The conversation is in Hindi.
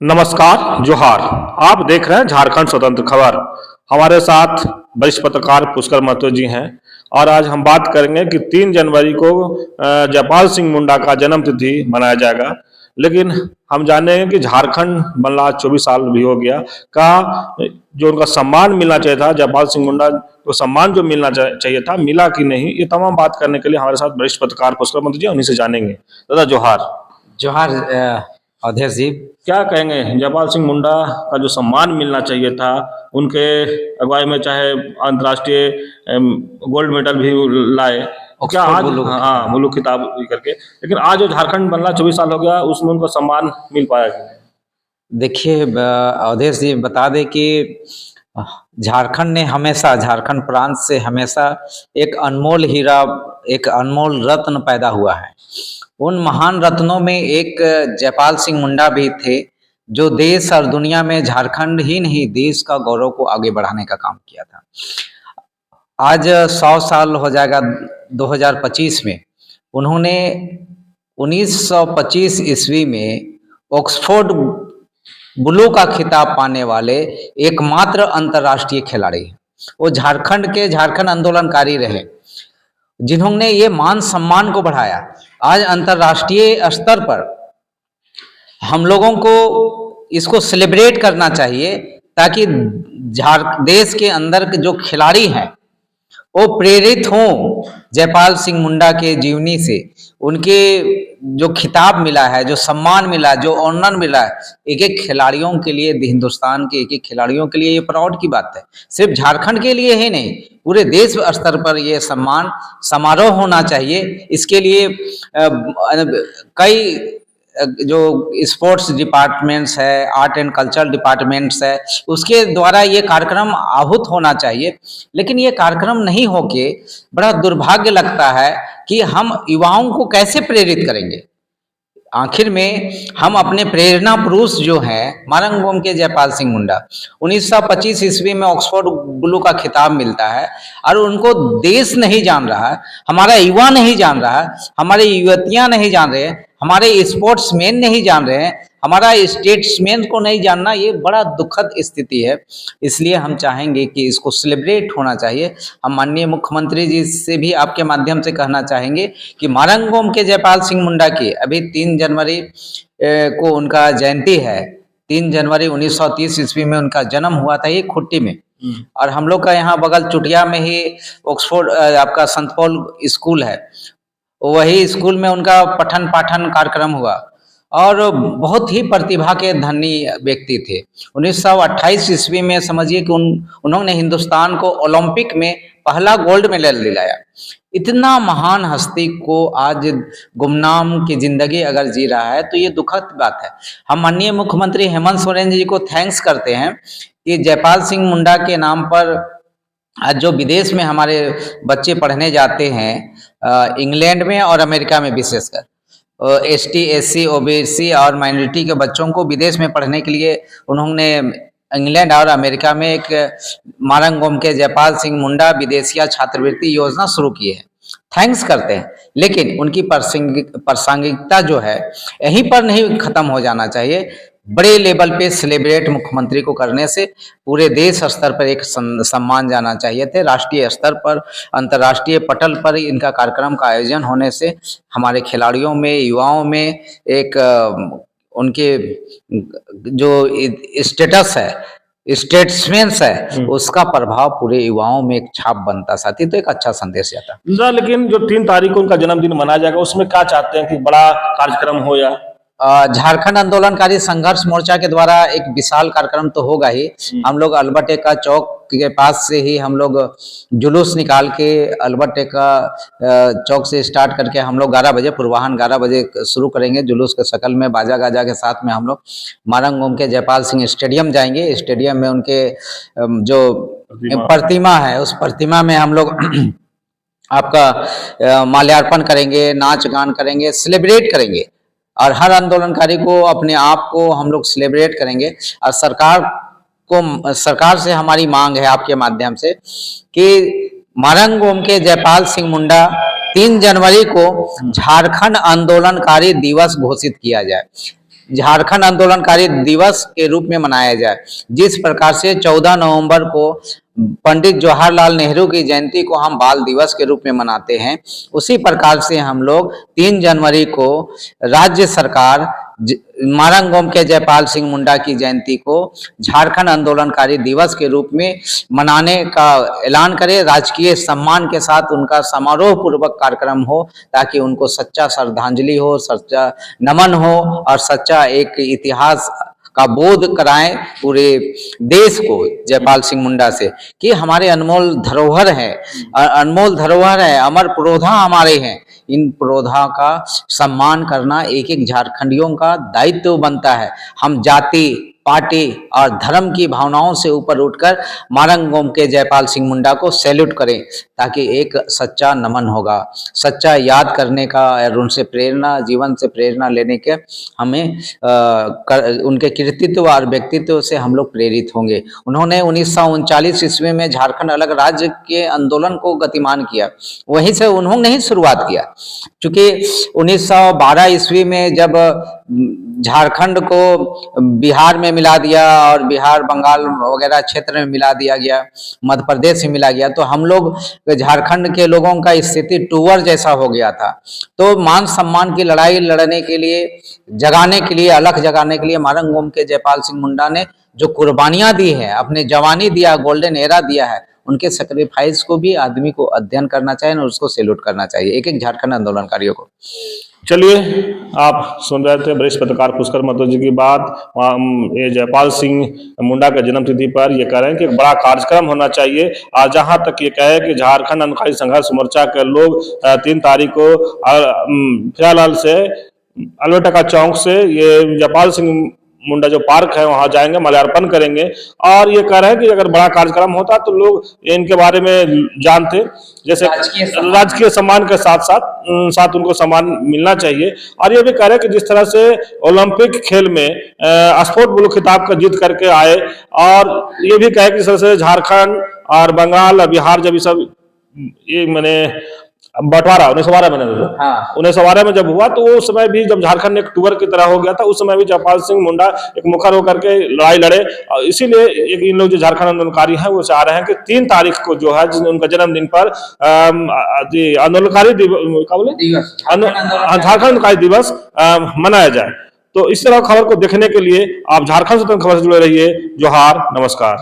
नमस्कार, जोहार। आप देख रहे हैं झारखंड स्वतंत्र खबर। हमारे साथ वरिष्ठ पत्रकार पुष्कर महतो जी हैं और आज हम बात करेंगे कि 3 जनवरी को जयपाल सिंह मुंडा का जन्म तिथि मनाया जाएगा। लेकिन हम जानेंगे कि झारखंड बनला 24 साल भी हो गया का जो उनका सम्मान मिलना चाहिए था, जयपाल सिंह मुंडा को सम्मान जो मिलना चाहिए था, मिला कि नहीं, ये तमाम बात करने के लिए हमारे साथ वरिष्ठ पत्रकार पुष्कर महतो जी, उन्हीं से जानेंगे। दादा जोहार। जोहार अध्यक्ष जी। क्या कहेंगे, जयपाल सिंह मुंडा का जो सम्मान मिलना चाहिए था, उनके अगुवाई में चाहे अंतर्राष्ट्रीय गोल्ड मेडल भी लाए, क्या आज हाँ ब्लू खिताब करके, लेकिन आज जो झारखंड बनला 24 साल हो गया, उसमें उनको सम्मान मिल पाया कि नहीं? देखिए अध्यक्ष जी, बता दें कि झारखंड ने हमेशा, झारखंड प्रांत से हमेशा एक अनमोल हीरा, एक अनमोल रत्न पैदा हुआ है। उन महान रत्नों में एक जयपाल सिंह मुंडा भी थे, जो देश और दुनिया में झारखंड ही नहीं, देश का गौरव को आगे बढ़ाने का काम किया था। आज 100 साल हो जाएगा 2025 में। उन्होंने 1925 ईस्वी में ऑक्सफोर्ड ब्लू का खिताब पाने वाले एकमात्र अंतर्राष्ट्रीय खिलाड़ी हैं। वो झारखंड आंदोलनकारी रहे, जिन्होंने ये मान सम्मान को बढ़ाया। आज अंतर्राष्ट्रीय स्तर पर हम लोगों को इसको सेलिब्रेट करना चाहिए, ताकि देश के अंदर के जो खिलाड़ी हैं वो प्रेरित हों जयपाल सिंह मुंडा के जीवनी से। उनके जो खिताब मिला है, जो सम्मान मिला, जो ऑनर मिला है, एक एक खिलाड़ियों के लिए, हिंदुस्तान के एक एक खिलाड़ियों के लिए ये प्राउड की बात है। सिर्फ झारखंड के लिए ही नहीं, पूरे देश स्तर पर ये सम्मान समारोह होना चाहिए। इसके लिए कई जो स्पोर्ट्स डिपार्टमेंट्स है, आर्ट एंड कल्चरल डिपार्टमेंट्स है, उसके द्वारा ये कार्यक्रम आहूत होना चाहिए। लेकिन ये कार्यक्रम नहीं होके बड़ा दुर्भाग्य लगता है कि हम युवाओं को कैसे प्रेरित करेंगे। आखिर में हम अपने प्रेरणा पुरुष जो हैं मारंगबोम के जयपाल सिंह मुंडा, 1925 ईस्वी में ऑक्सफोर्ड ब्लू का खिताब मिलता है और उनको देश नहीं जान रहा है, हमारा युवा नहीं जान रहा है, हमारे युवतियां नहीं जान रहे हैं, हमारे स्पोर्ट्समैन नहीं जान रहे हैं, हमारा स्टेट्समैन को नहीं जानना, ये बड़ा दुखद स्थिति है। इसलिए हम चाहेंगे कि इसको सेलिब्रेट होना चाहिए। हम माननीय मुख्यमंत्री जी से भी आपके माध्यम से कहना चाहेंगे कि मारंगबोम के जयपाल सिंह मुंडा की अभी 3 जनवरी को उनका जयंती है। 3 जनवरी 1930 ईस्वी में उनका जन्म हुआ था, ये खुट्टी में। और हम लोग का यहाँ बगल चुटिया में ही ऑक्सफोर्ड आपका संत पॉल स्कूल है, वही स्कूल में उनका पठन पाठन कार्यक्रम हुआ और बहुत ही प्रतिभा के धनी व्यक्ति थे। 1928 ईस्वी में समझिए कि उन्होंने हिंदुस्तान को ओलंपिक में पहला गोल्ड मेडल दिलाया। इतना महान हस्ती को आज गुमनाम की जिंदगी अगर जी रहा है तो ये दुखद बात है। हम माननीय मुख्यमंत्री हेमंत सोरेन जी को थैंक्स करते हैं कि जयपाल सिंह मुंडा के नाम पर आज जो विदेश में हमारे बच्चे पढ़ने जाते हैं, इंग्लैंड में और अमेरिका में, विशेषकर ST SC OBC और माइनॉरिटी के बच्चों को विदेश में पढ़ने के लिए उन्होंने इंग्लैंड और अमेरिका में एक मारंगबोम के जयपाल सिंह मुंडा विदेशिया छात्रवृत्ति योजना शुरू की है। थैंक्स करते हैं, लेकिन उनकी प्रासंगिकता जो है यहीं पर नहीं खत्म हो जाना चाहिए। बड़े लेवल पे सेलिब्रेट मुख्यमंत्री को करने से पूरे देश स्तर पर एक सम्मान जाना चाहिए थे। राष्ट्रीय स्तर पर, अंतर्राष्ट्रीय पटल पर इनका कार्यक्रम का आयोजन होने से हमारे खिलाड़ियों में, युवाओं में एक उनके जो स्टेटस है, स्टेट्समैन्स है, उसका प्रभाव पूरे युवाओं में एक छाप बनता, साथी तो एक अच्छा संदेश जाता। लेकिन जो 3 तारीख को उनका जन्मदिन मनाया जाएगा, उसमें क्या चाहते हैं कि बड़ा कार्यक्रम हो या झारखंड आंदोलनकारी संघर्ष मोर्चा के द्वारा एक विशाल कार्यक्रम तो होगा ही। हम लोग अल्बर्ट एक्का चौक के पास से ही हम लोग जुलूस निकाल के अल्बर्ट एक्का चौक से स्टार्ट करके हम लोग 11 बजे, पूर्वाह्न 11 बजे शुरू करेंगे। जुलूस के शकल में बाजा गाजा के साथ में हम लोग मारंगबोम के जयपाल सिंह स्टेडियम जाएंगे। स्टेडियम में उनके जो प्रतिमा है, उस प्रतिमा में हम लोग आपका माल्यार्पण करेंगे, नाच गान करेंगे, सेलिब्रेट करेंगे और हर आंदोलनकारी को, अपने आप को हम लोग सेलिब्रेट करेंगे। और सरकार से हमारी मांग है आपके माध्यम से कि मारंगबोम के जयपाल सिंह मुंडा 3 जनवरी को झारखंड आंदोलनकारी दिवस घोषित किया जाए। झारखंड आंदोलनकारी दिवस के रूप में मनाया जाए। जिस प्रकार से 14 नवंबर को पंडित जवाहरलाल नेहरू की जयंती को हम बाल दिवस के रूप में मनाते हैं, उसी प्रकार से हम लोग 3 जनवरी को राज्य सरकार मारंगोम के जयपाल सिंह मुंडा की जयंती को झारखंड आंदोलनकारी दिवस के रूप में मनाने का ऐलान करें। राजकीय सम्मान के साथ उनका समारोह पूर्वक कार्यक्रम हो, ताकि उनको सच्चा श्रद्धांजलि हो, सच्चा नमन हो और सच्चा एक इतिहास का बोध कराएं पूरे देश को जयपाल सिंह मुंडा से कि हमारे अनमोल धरोहर है, अनमोल धरोहर है, अमर पुरोधा हमारे हैं। इन पुरोधा का सम्मान करना एक एक झारखंडियों का दायित्व बनता है। हम जाति, पार्टी और धर्म की भावनाओं से ऊपर उठकर मारंगोम के जयपाल सिंह मुंडा को सैल्यूट करें, ताकि एक सच्चा नमन होगा, सच्चा याद करने का और उनसे प्रेरणा, जीवन से प्रेरणा लेने के हमें उनके कृतित्व और व्यक्तित्व से हम लोग प्रेरित होंगे। उन्होंने 1939 ईस्वी में झारखंड अलग राज्य के आंदोलन को गतिमान किया, वहीं से उन्होंने ही शुरुआत किया। चूंकि 1912 ईस्वी में जब झारखंड को बिहार में मिला दिया और बिहार, बंगाल वगैरह क्षेत्र में मिला दिया गया, मध्य प्रदेश में मिला गया, तो हम लोग झारखंड के लोगों का स्थिति टूवर जैसा हो गया था। तो मान सम्मान की लड़ाई लड़ने के लिए, जगाने के लिए, अलख जगाने के लिए मारंगोम के जयपाल सिंह मुंडा ने जो कुर्बानियां दी है, अपने जवानी दिया, गोल्डन एरा दिया है, उनके सेक्रीफाइस को भी आदमी को अध्ययन करना चाहिए और उसको सैल्यूट करना चाहिए, एक एक झारखंड आंदोलनकारियों को। चलिए, आप सुन रहे थे वरिष्ठ पत्रकार पुष्कर महतो जी की बात। ये जयपाल सिंह मुंडा के जन्म तिथि पर ये कह रहे हैं कि एक बड़ा कार्यक्रम होना चाहिए। और जहां तक ये कहे कि झारखंड आंदोलनकारी संघर्ष मोर्चा के लोग 3 तारीख को फिरालाल से अलवेटका चौक से ये जयपाल सिंह मुंडा जो पार्क है वहां जाएंगे, माल्यार्पण करेंगे। और ये कह रहे हैं कि अगर बड़ा कार्यक्रम होता तो लोग इनके बारे में जानते, जैसे राजकीय सम्मान के साथ साथ उनको सम्मान मिलना चाहिए। और ये भी कह रहे हैं कि जिस तरह से ओलंपिक खेल में स्पोर्ट ब्लू खिताब का जीत करके आए, और ये भी कहे कि जिस तरह से झारखंड और बंगाल और बिहार जब ये मैंने बंटवारा 1912 में, 1912 में जब हुआ, तो उस समय भी जब झारखंड एक टूर की तरह हो गया था, उस समय भी जयपाल सिंह मुंडा एक मुखर होकर के लड़ाई लड़े। और इसीलिए इन लोग जो झारखंड आंदोलनकारी हैं वो चाह रहे हैं कि 3 तारीख को जो है उनका जन्मदिन पर आंदोलनकारी झारखंड आंदोलनकारी दिवस मनाया जाए। तो इस तरह खबर को देखने के लिए आप झारखंड स्वतंत्र खबर से जुड़े रहिए। जोहार, नमस्कार।